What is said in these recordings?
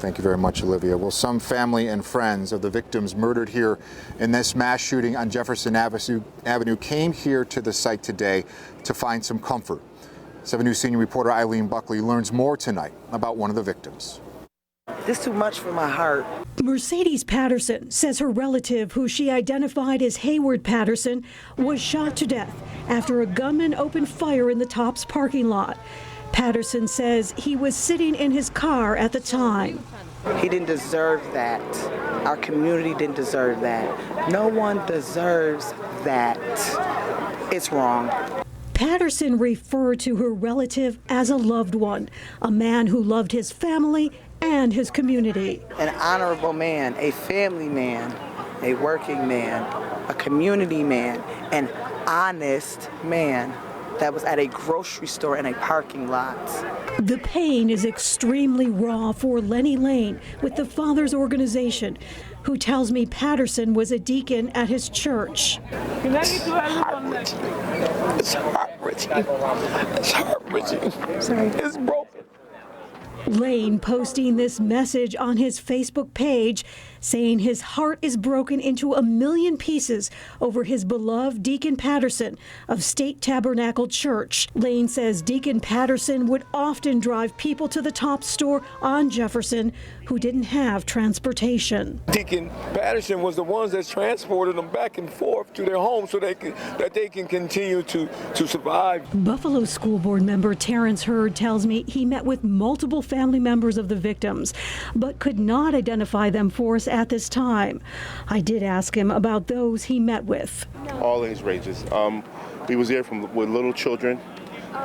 Thank you very much, Olivia. Well, some family and friends of the victims murdered here in this mass shooting on Jefferson Avenue came here to the site today to find some comfort. 7 News senior reporter Eileen Buckley learns more tonight about one of the victims. This is too much for my heart. Mercedes Patterson says her relative, who she identified as Hayward Patterson, was shot to death after a gunman opened fire in the Tops parking lot. Patterson says he was sitting in his car at the time. He didn't deserve that. Our community didn't deserve that. No one deserves that. It's wrong. Patterson referred to her relative as a loved one, a man who loved his family and his community. An honorable man, a family man, a working man, a community man, an honest man that was at a grocery store in a parking lot. The pain is extremely raw for Lenny Lane with the Father's Organization, who tells me Patterson was a deacon at his church. It's heart-wrenching. It's heart-wrenching. It's heart-wrenching. Sorry. It's broken. Lane posting this message on his Facebook page, saying his heart is broken into a million pieces over his beloved Deacon Patterson of State Tabernacle Church. Lane says Deacon Patterson would often drive people to the Top store on Jefferson who didn't have transportation. Deacon Patterson was the ones that transported them back and forth to their homes so that they can continue to survive. Buffalo School Board member Terrence tells me he met with multiple family members of the victims, but could not identify them for us at this time. I did ask him about those he met with. All age ranges. We was there with little children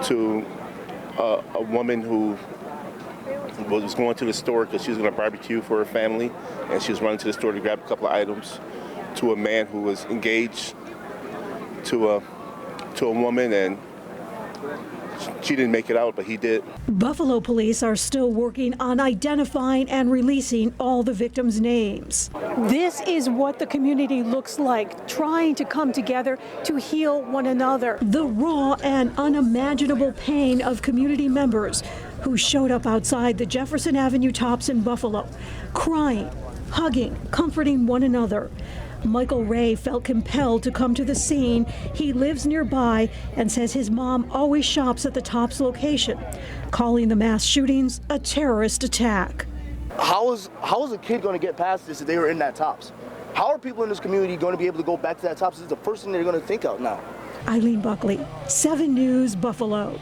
to a woman who was going to the store because she was going to barbecue for her family, and she was running to the store to grab a couple of items, to a man who was engaged to a woman, and she didn't make it out, but he did. Buffalo police are still working on identifying and releasing all the victims' names. This is what the community looks like, trying to come together to heal one another. The raw and unimaginable pain of community members who showed up outside the Jefferson Avenue Tops in Buffalo, crying, hugging, comforting one another. Michael Ray felt compelled to come to the scene. He lives nearby and says his mom always shops at the Tops location, calling the mass shootings a terrorist attack. How is a kid going to get past this if they were in that Tops? How are people in this community going to be able to go back to that Tops? This is the first thing they're going to think of now. Eileen Buckley, 7 News, Buffalo.